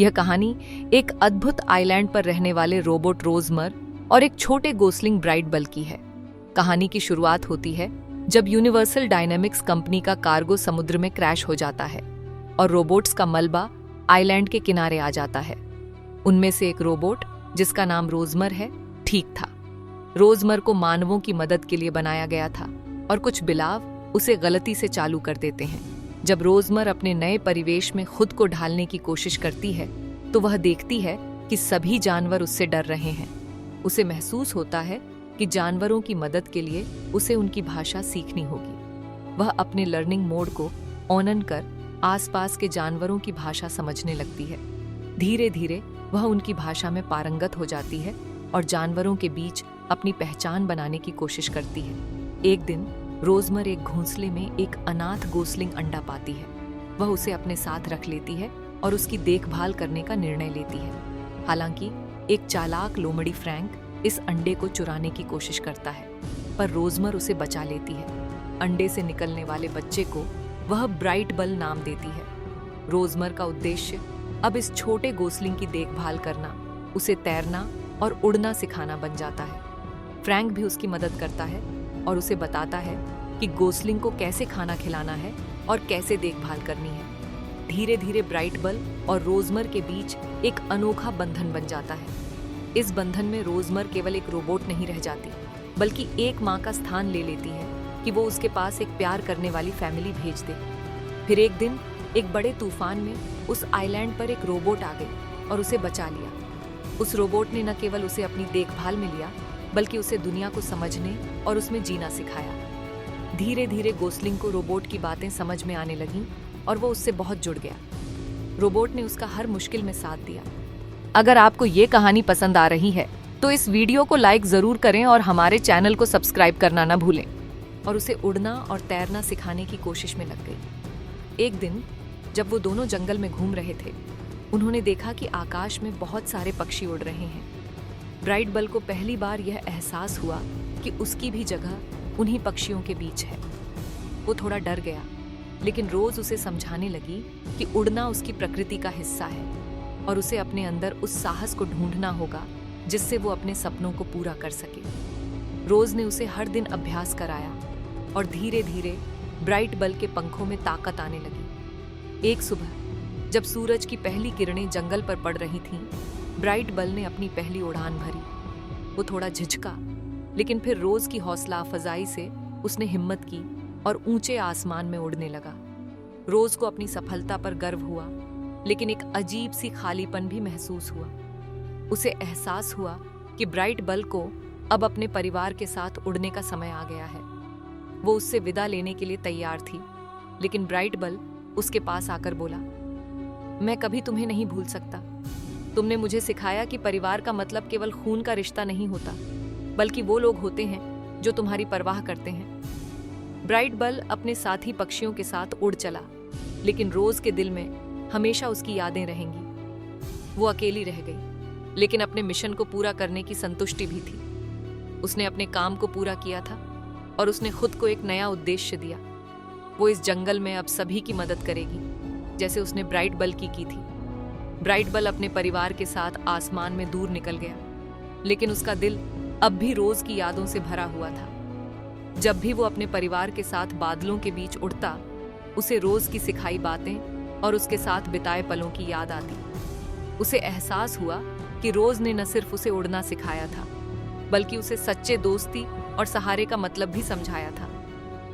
यह कहानी एक अद्भुत आइलैंड पर रहने वाले रोबोट रोजमर और एक छोटे गोसलिंग ब्राइट बल की है। कहानी की शुरुआत होती है जब यूनिवर्सल डायनामिक्स कंपनी का कार्गो समुद्र में क्रैश हो जाता है और रोबोट्स का मलबा आइलैंड के किनारे आ जाता है। उनमें से एक रोबोट, जिसका नाम रोजमर है, ठीक था। रोजमर को मानवों की मदद के लिए बनाया गया था और कुछ बिलाव उसे गलती से चालू कर देते हैं। जब रोजमर अपने नए परिवेश में खुद को ढालने की कोशिश करती है तो वह देखती है कि सभी जानवर उससे डर रहे हैं। उसे महसूस होता है कि जानवरों की मदद के लिए उसे उनकी भाषा सीखनी होगी। वह अपने लर्निंग मोड को ऑन कर आसपास के जानवरों की भाषा समझने लगती है। धीरे धीरे वह उनकी भाषा में पारंगत हो जाती है और जानवरों के बीच अपनी पहचान बनाने की कोशिश करती है। एक दिन रोजमर एक घोंसले में एक अनाथ गोसलिंग अंडा पाती है। वह उसे अपने साथ रख लेती है और उसकी देखभाल करने का निर्णय लेती है। हालांकि एक चालाक लोमड़ी फ्रैंक इस अंडे को चुराने की कोशिश करता है, पर रोजमर उसे बचा लेती है। अंडे से निकलने वाले बच्चे को वह ब्राइट बल नाम देती है। रोजमर का उद्देश्य अब इस छोटे गोसलिंग की देखभाल करना, उसे तैरना और उड़ना सिखाना बन जाता है। फ्रैंक भी उसकी मदद करता है और उसे बताता है कि गोसलिंग को कैसे खाना खिलाना है और कैसे देखभाल करनी है। धीरे धीरे ब्राइट बल और रोजमर के बीच एक अनोखा बंधन बन जाता है। इस बंधन में रोजमर केवल एक रोबोट नहीं रह जाती, बल्कि एक माँ का स्थान ले लेती है कि वो उसके पास एक प्यार करने वाली फैमिली भेज दे। फिर एक दिन एक बड़े तूफान में उस आइलैंड पर एक रोबोट आ गई और उसे बचा लिया। उस रोबोट ने न केवल उसे अपनी देखभाल में लिया, बल्कि उसे दुनिया को समझने और उसमें जीना सिखाया। धीरे धीरे गोसलिंग को रोबोट की बातें समझ में आने लगीं और वो उससे बहुत जुड़ गया। रोबोट ने उसका हर मुश्किल में साथ दिया। अगर आपको ये कहानी पसंद आ रही है तो इस वीडियो को लाइक जरूर करें और हमारे चैनल को सब्सक्राइब करना ना भूलें। और उसे उड़ना और तैरना सिखाने की कोशिश में लग गई। एक दिन जब वो दोनों जंगल में घूम रहे थे, उन्होंने देखा कि आकाश में बहुत सारे पक्षी उड़ रहे हैं। ब्राइट बल को पहली बार यह एहसास हुआ कि उसकी भी जगह उन्हीं पक्षियों के बीच है। वो थोड़ा डर गया, लेकिन रोज उसे समझाने लगी कि उड़ना उसकी प्रकृति का हिस्सा है और उसे अपने अंदर उस साहस को ढूंढना होगा जिससे वो अपने सपनों को पूरा कर सके। रोज ने उसे हर दिन अभ्यास कराया और धीरे धीरे ब्राइट बल के पंखों में ताकत आने लगी। एक सुबह जब सूरज की पहली किरणें जंगल पर पड़ रही थीं, ब्राइट बल ने अपनी पहली उड़ान भरी। वो थोड़ा झिझका, लेकिन फिर रोज की हौसला अफजाई से उसने हिम्मत की और ऊंचे आसमान में उड़ने लगा। रोज को अपनी सफलता पर गर्व हुआ, लेकिन एक अजीब सी खालीपन भी महसूस हुआ। उसे एहसास हुआ कि ब्राइट बल को अब अपने परिवार के साथ उड़ने का समय आ गया है। वो उससे विदा लेने के लिए तैयार थी, लेकिन ब्राइट बल उसके पास आकर बोला, मैं कभी तुम्हें नहीं भूल सकता। तुमने मुझे सिखाया कि परिवार का मतलब केवल खून का रिश्ता नहीं होता, बल्कि वो लोग होते हैं जो तुम्हारी परवाह करते हैं। ब्राइट बल अपने साथी पक्षियों के साथ उड़ चला, लेकिन रोज के दिल में हमेशा उसकी यादें रहेंगी। वो अकेली रह गई, लेकिन अपने मिशन को पूरा करने की संतुष्टि भी थी। उसने अपने काम को पूरा किया था और उसने खुद को एक नया उद्देश्य दिया। वो इस जंगल में अब सभी की मदद करेगी, जैसे उसने ब्राइट बल की थी। ब्राइट बल अपने परिवार के साथ आसमान में दूर निकल गया, लेकिन उसका दिल अब भी रोज की यादों से भरा हुआ था। जब भी वो अपने परिवार के साथ बादलों के बीच उड़ता, उसे रोज की सिखाई बातें और उसके साथ बिताए पलों की याद आती। उसे एहसास हुआ कि रोज ने न सिर्फ उसे उड़ना सिखाया था, बल्कि उसे सच्चे दोस्ती और सहारे का मतलब भी समझाया था।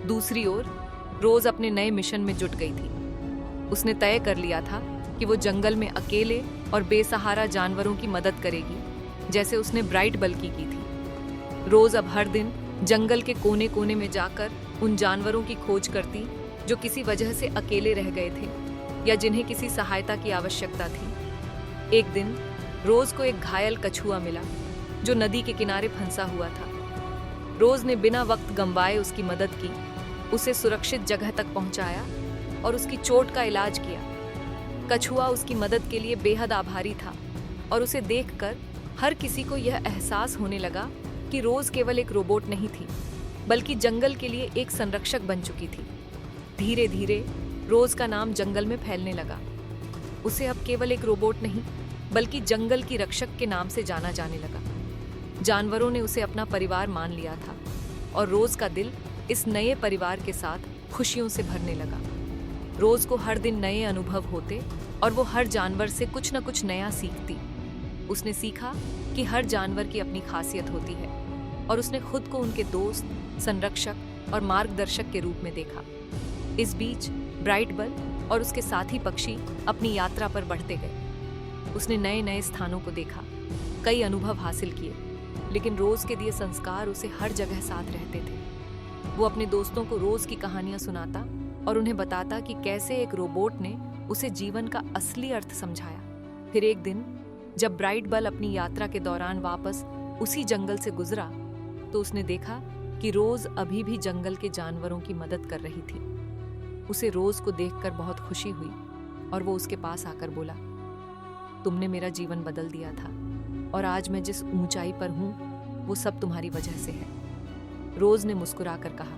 दूसरी ओर रोज अपने नए मिशन में जुट गई थी। उसने तय कर लिया था कि वो जंगल में अकेले और बेसहारा जानवरों की मदद करेगी, जैसे उसने ब्राइट बल की थी। रोज अब हर दिन जंगल के कोने कोने में जाकर उन जानवरों की खोज करती जो किसी वजह से अकेले रह गए थे या जिन्हें किसी सहायता की आवश्यकता थी। एक दिन रोज को एक घायल कछुआ मिला जो नदी के किनारे फंसा हुआ था। रोज ने बिना वक्त गंवाए उसकी मदद की, उसे सुरक्षित जगह तक पहुंचाया और उसकी चोट का इलाज किया। कछुआ उसकी मदद के लिए बेहद आभारी था और उसे देखकर हर किसी को यह एहसास होने लगा कि रोज केवल एक रोबोट नहीं थी, बल्कि जंगल के लिए एक संरक्षक बन चुकी थी। धीरे धीरे रोज का नाम जंगल में फैलने लगा। उसे अब केवल एक रोबोट नहीं बल्कि जंगल की रक्षक के नाम से जाना जाने लगा। जानवरों ने उसे अपना परिवार मान लिया था और रोज का दिल इस नए परिवार के साथ खुशियों से भरने लगा। रोज को हर दिन नए अनुभव होते और वो हर जानवर से कुछ न कुछ नया सीखती। उसने सीखा कि हर जानवर की अपनी खासियत होती है और उसने खुद को उनके दोस्त, संरक्षक और मार्गदर्शक के रूप में देखा। इस बीच ब्राइटबल और उसके साथी पक्षी अपनी यात्रा पर बढ़ते गए। उसने नए नए स्थानों को देखा, कई अनुभव हासिल किए, लेकिन रोज के दिए संस्कार उसे हर जगह साथ रहते थे। वो अपने दोस्तों को रोज की कहानियां सुनाता और उन्हें बताता कि कैसे एक रोबोट ने उसे जीवन का असली अर्थ समझाया। फिर एक दिन जब ब्राइटबल अपनी यात्रा के दौरान वापस उसी जंगल से गुजरा तो उसने देखा कि रोज अभी भी जंगल के जानवरों की मदद कर रही थी। उसे रोज को देखकर बहुत खुशी हुई और वो उसके पास आकर बोला, तुमने मेरा जीवन बदल दिया था और आज मैं जिस ऊंचाई पर हूं वो सब तुम्हारी वजह से है। रोज ने मुस्कुराकर कहा,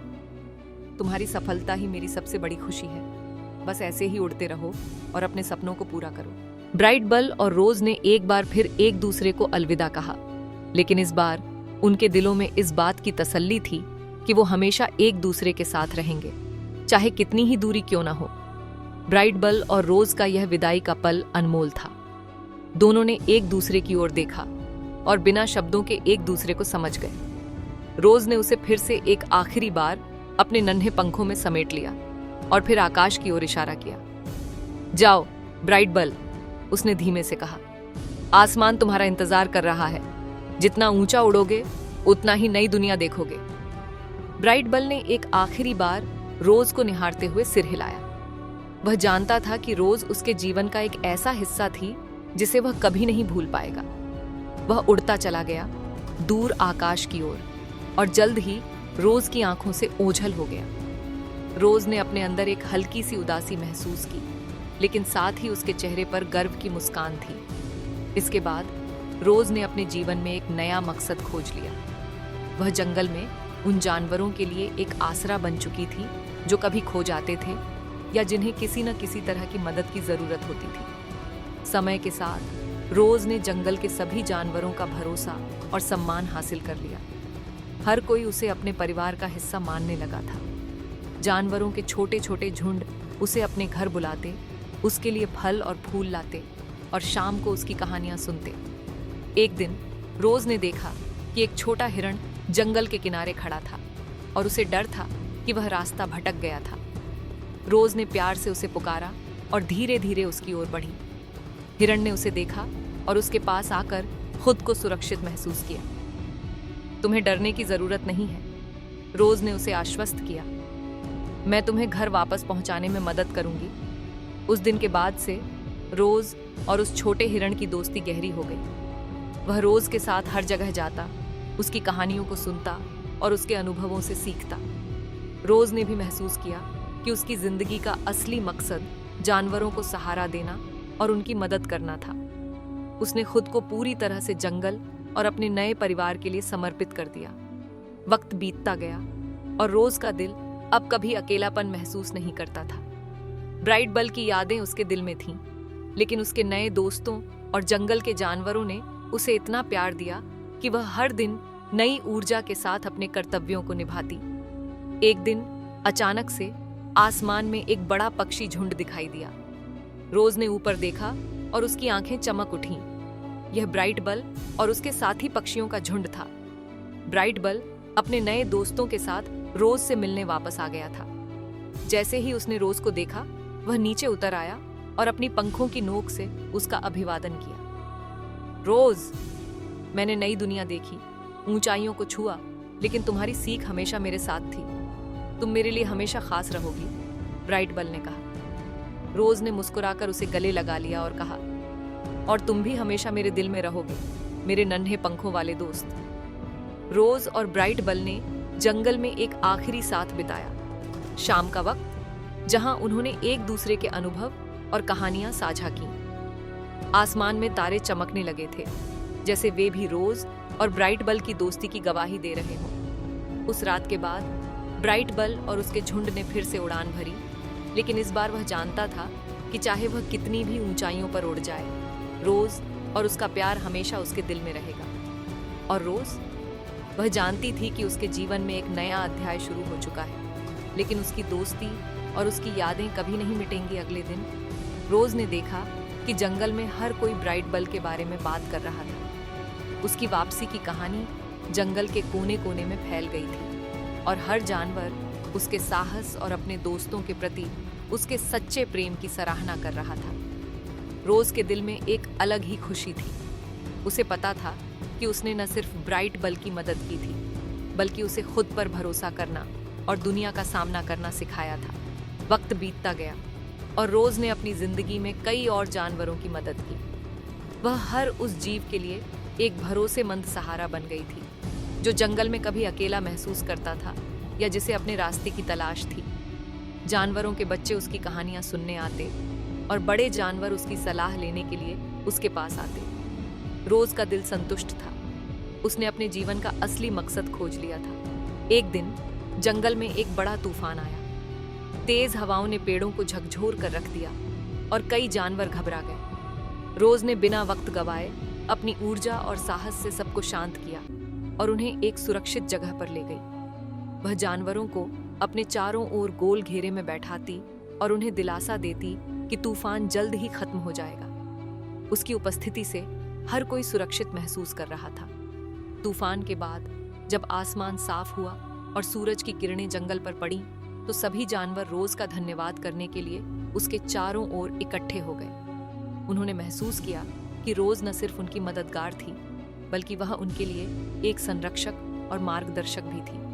तुम्हारी सफलता ही मेरी सबसे बड़ी खुशी है। बस ऐसे ही उड़ते रहो और अपने सपनों को पूरा करो। ब्राइटबल और रोज ने एक बार फिर एक दूसरे को अलविदा कहा, लेकिन इस बार उनके दिलों में इस बात की तसल्ली थी कि वो हमेशा एक दूसरे के साथ रहेंगे, चाहे कितनी ही दूरी क्यों ना हो। ब्राइटबल और रोज का यह विदाई का पल अनमोल था। दोनों ने एक दूसरे की ओर देखा और बिना शब्दों के एक दूसरे को समझ गए। रोज ने उसे फिर से एक आखिरी बार अपने नन्हे पंखों में समेट लिया और फिर आकाश की ओर इशारा किया। जाओ ब्राइटबल, उसने धीमे से कहा, आसमान तुम्हारा इंतजार कर रहा है। जितना ऊंचा उड़ोगे उतना ही नई दुनिया देखोगे। ब्राइटबल ने एक आखिरी बार रोज को निहारते हुए सिर हिलाया। वह जानता था कि रोज उसके जीवन का एक ऐसा हिस्सा थी जिसे वह कभी नहीं भूल पाएगा। वह उड़ता चला गया दूर आकाश की ओर और जल्द ही रोज की आंखों से ओझल हो गया। रोज ने अपने अंदर एक हल्की सी उदासी महसूस की, लेकिन साथ ही उसके चेहरे पर गर्व की मुस्कान थी। इसके बाद रोज ने अपने जीवन में एक नया मकसद खोज लिया। वह जंगल में उन जानवरों के लिए एक आसरा बन चुकी थी जो कभी खो जाते थे या जिन्हें किसी न किसी तरह की मदद की जरूरत होती थी। समय के साथ रोज ने जंगल के सभी जानवरों का भरोसा और सम्मान हासिल कर लिया। हर कोई उसे अपने परिवार का हिस्सा मानने लगा था। जानवरों के छोटे छोटे झुंड उसे अपने घर बुलाते, उसके लिए फल और फूल लाते और शाम को उसकी कहानियां सुनते। एक दिन रोज ने देखा कि एक छोटा हिरण जंगल के किनारे खड़ा था और उसे डर था कि वह रास्ता भटक गया था। रोज ने प्यार से उसे पुकारा और धीरे धीरे उसकी ओर बढ़ी। हिरण ने उसे देखा और उसके पास आकर खुद को सुरक्षित महसूस किया। तुम्हें डरने की जरूरत नहीं है, रोज ने उसे आश्वस्त किया। मैं तुम्हें घर वापस पहुंचाने में मदद करूंगी। उस दिन के बाद से रोज और उस छोटे हिरण की दोस्ती गहरी हो गई। वह रोज के साथ हर जगह जाता, उसकी कहानियों को सुनता और उसके अनुभवों से सीखता। रोज ने भी महसूस किया कि उसकी जिंदगी का असली मकसद जानवरों को सहारा देना और उनकी मदद करना था। उसने खुद को पूरी तरह से जंगल और अपने नए परिवार के लिए समर्पित कर दिया। वक्त बीतता गया और रोज का दिल अब कभी अकेलापन महसूस नहीं करता था। ब्राइटबल की यादें उसके दिल में थीं, लेकिन उसके नए दोस्तों और जंगल के जानवरों ने उसे इतना प्यार दिया कि वह हर दिन नई ऊर्जा के साथ अपने कर्तव्यों को निभाती। एक दिन अचानक से आसमान में एक बड़ा पक्षी झुंड दिखाई दिया। रोज ने ऊपर देखा और उसकी आंखें चमक उठीं। यह ब्राइटबल और उसके साथी पक्षियों का झुंड था। ब्राइटबल अपने नए दोस्तों के साथ रोज से मिलने वापस आ गया था। जैसे ही उसने रोज को देखा, वह नीचे उतर आया और अपनी पंखों की नोक से उसका अभिवादन किया। रोज, मैंने नई दुनिया देखी, ऊंचाइयों को छुआ, लेकिन तुम्हारी सीख हमेशा मेरे साथ थी। तुम मेरे लिए हमेशा खास रहोगी, ब्राइटबल ने कहा। रोज ने मुस्कुराकर उसे गले लगा लिया और कहा, और तुम भी हमेशा मेरे दिल में रहोगे, मेरे नन्हे पंखों वाले दोस्त। रोज और ब्राइटबल ने जंगल में एक आखिरी साथ बिताया। शाम का वक्त, जहां उन्होंने एक दूसरे के अनुभव और कहानियां साझा की। आसमान में तारे चमकने लगे थे, जैसे वे भी रोज और ब्राइटबल की दोस्ती की गवाही दे रहे हों। उस रात के बाद ब्राइटबल और उसके झुंड ने फिर से उड़ान भरी, लेकिन इस बार वह जानता था कि चाहे वह कितनी भी ऊंचाइयों पर उड़ जाए, रोज और उसका प्यार हमेशा उसके दिल में रहेगा। और रोज, वह जानती थी कि उसके जीवन में एक नया अध्याय शुरू हो चुका है, लेकिन उसकी दोस्ती और उसकी यादें कभी नहीं मिटेंगी। अगले दिन रोज ने देखा कि जंगल में हर कोई ब्राइट बल के बारे में बात कर रहा था। उसकी वापसी की कहानी जंगल के कोने कोने में फैल गई थी और हर जानवर उसके साहस और अपने दोस्तों के प्रति उसके सच्चे प्रेम की सराहना कर रहा था। रोज के दिल में एक अलग ही खुशी थी। उसे पता था कि उसने न सिर्फ ब्राइट बल की मदद की थी, बल्कि उसे खुद पर भरोसा करना और दुनिया का सामना करना सिखाया था। वक्त बीतता गया और रोज ने अपनी जिंदगी में कई और जानवरों की मदद की। वह हर उस जीव के लिए एक भरोसेमंद सहारा बन गई थी, जो जंगल में कभी अकेला महसूस करता था या जिसे अपने रास्ते की तलाश थी। जानवरों के बच्चे उसकी कहानियां सुनने आते और बड़े जानवर उसकी सलाह लेने के लिए उसके पास आते। रोज का दिल संतुष्ट था। उसने अपने जीवन का असली मकसद खोज लिया था। एक दिन जंगल में एक बड़ा तूफान आया। तेज हवाओं ने पेड़ों को झकझोर कर रख दिया और कई जानवर घबरा गए। रोज ने बिना वक्त गवाए अपनी ऊर्जा और साहस से सबको शांत किया और उन्हें एक सुरक्षित जगह पर ले गई। वह जानवरों को अपने चारों ओर गोल घेरे में बैठाती और उन्हें दिलासा देती कि तूफान जल्द ही खत्म हो जाएगा। उसकी उपस्थिति से हर कोई सुरक्षित महसूस कर रहा था। तूफान के बाद जब आसमान साफ हुआ और सूरज की किरणें जंगल पर पड़ी, तो सभी जानवर रोज का धन्यवाद करने के लिए उसके चारों ओर इकट्ठे हो गए। उन्होंने महसूस किया कि रोज न सिर्फ उनकी मददगार थी, बल्कि वह उनके लिए एक संरक्षक और मार्गदर्शक भी थी।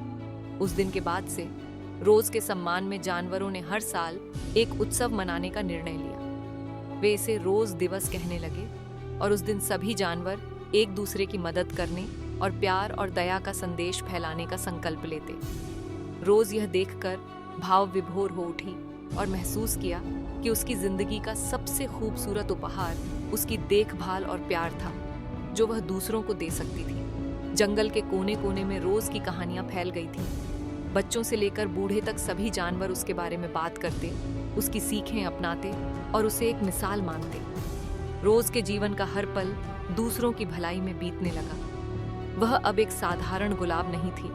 उस दिन के बाद से रोज के सम्मान में जानवरों ने हर साल एक उत्सव मनाने का निर्णय लिया। वे इसे रोज दिवस कहने लगे और उस दिन सभी जानवर एक दूसरे की मदद करने और प्यार और दया का संदेश फैलाने का संकल्प लेते। रोज यह देखकर भाव विभोर हो उठी और महसूस किया कि उसकी जिंदगी का सबसे खूबसूरत उपहार उसकी देखभाल और प्यार था, जो वह दूसरों को दे सकती थी। जंगल के कोने कोने में रोज की कहानियां फैल गई थीं। बच्चों से लेकर बूढ़े तक सभी जानवर उसके बारे में बात करते, उसकी सीखें अपनाते और उसे एक मिसाल मानते। रोज के जीवन का हर पल दूसरों की भलाई में बीतने लगा। वह अब एक साधारण गुलाब नहीं थी,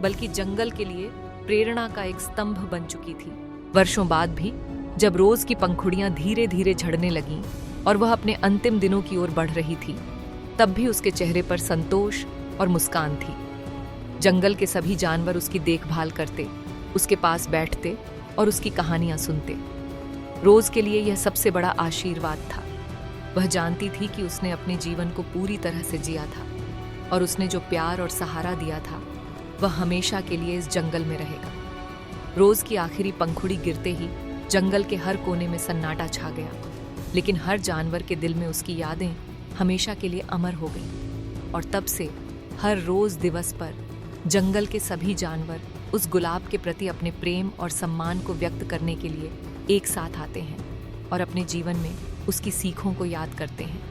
बल्कि जंगल के लिए प्रेरणा का एक स्तंभ बन चुकी थी। वर्षों बाद भी जब रोज की पंखुड़ियां धीरे धीरे झड़ने लगीं और वह अपने अंतिम दिनों की ओर बढ़ रही थी, तब भी उसके चेहरे पर संतोष और मुस्कान थी। जंगल के सभी जानवर उसकी देखभाल करते, उसके पास बैठते और उसकी कहानियां सुनते। रोज के लिए यह सबसे बड़ा आशीर्वाद था। वह जानती थी कि उसने अपने जीवन को पूरी तरह से जिया था और उसने जो प्यार और सहारा दिया था, वह हमेशा के लिए इस जंगल में रहेगा। रोज की आखिरी पंखुड़ी गिरते ही जंगल के हर कोने में सन्नाटा छा गया, लेकिन हर जानवर के दिल में उसकी यादें हमेशा के लिए अमर हो गईं। और तब से हर रोज दिवस पर जंगल के सभी जानवर उस गुलाब के प्रति अपने प्रेम और सम्मान को व्यक्त करने के लिए एक साथ आते हैं और अपने जीवन में उसकी सीखों को याद करते हैं।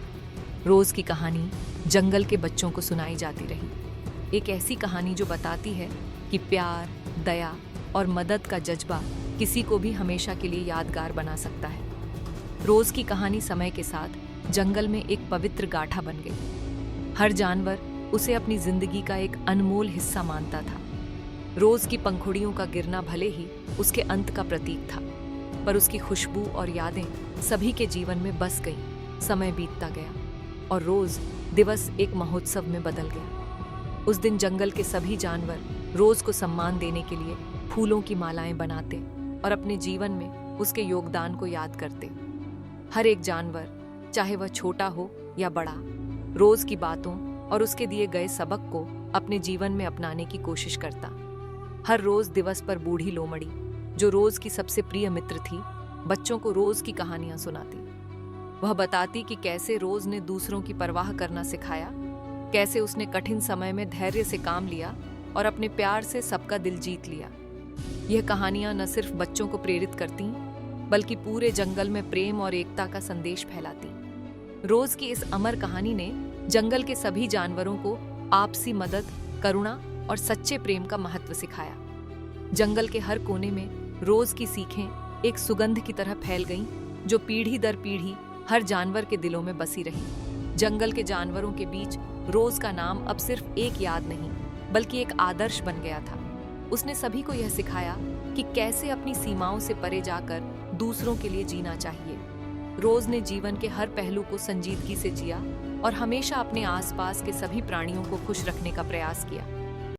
रोज की कहानी जंगल के बच्चों को सुनाई जाती रही। एक ऐसी कहानी जो बताती है कि प्यार, दया और मदद का जज्बा किसी को भी हमेशा के लिए यादगार बना सकता है। रोज की कहानी समय के साथ जंगल में एक पवित्र गाथा बन गई। हर जानवर उसे अपनी जिंदगी का एक अनमोल हिस्सा मानता था। रोज की पंखुड़ियों का गिरना भले ही उसके अंत का प्रतीक था, पर उसकी खुशबू और यादें सभी के जीवन में बस गईं। समय बीतता गया और रोज दिवस एक महोत्सव में बदल गया। उस दिन जंगल के सभी जानवर रोज को सम्मान देने के लिए फूलों की मालाएं बनाते और अपने जीवन में उसके योगदान को याद करते। हर एक जानवर, चाहे वह छोटा हो या बड़ा, रोज की बातों और उसके दिए गए सबक को अपने जीवन में अपनाने की कोशिश करता। हर रोज दिवस पर बूढ़ी लोमड़ी, जो रोज की सबसे प्रिय मित्र थी, बच्चों को रोज की कहानियां सुनाती। वह बताती कि कैसे रोज ने दूसरों की परवाह करना सिखाया, कैसे उसने कठिन समय में धैर्य से काम लिया और अपने प्यार से सबका दिल जीत लिया। यह कहानियां न सिर्फ बच्चों को प्रेरित करती, बल्कि पूरे जंगल में प्रेम और एकता का संदेश फैलाती। रोज की इस अमर कहानी ने जंगल के सभी जानवरों को आपसी मदद, करुणा और सच्चे प्रेम का महत्व सिखाया। जंगल के हर कोने में रोज की सीखें एक सुगंध की तरह फैल गईं जो पीढ़ी दर पीढ़ी हर जानवर के दिलों में बसी रही। जंगल के जानवरों के बीच रोज का नाम अब सिर्फ एक याद नहीं, बल्कि एक आदर्श बन गया था। उसने सभी को यह सिखाया कि कैसे अपनी सीमाओं से परे जाकर दूसरों के लिए जीना चाहिए। रोज ने जीवन के हर पहलू को संजीदगी से जिया और हमेशा अपने आसपास के सभी प्राणियों को खुश रखने का प्रयास किया।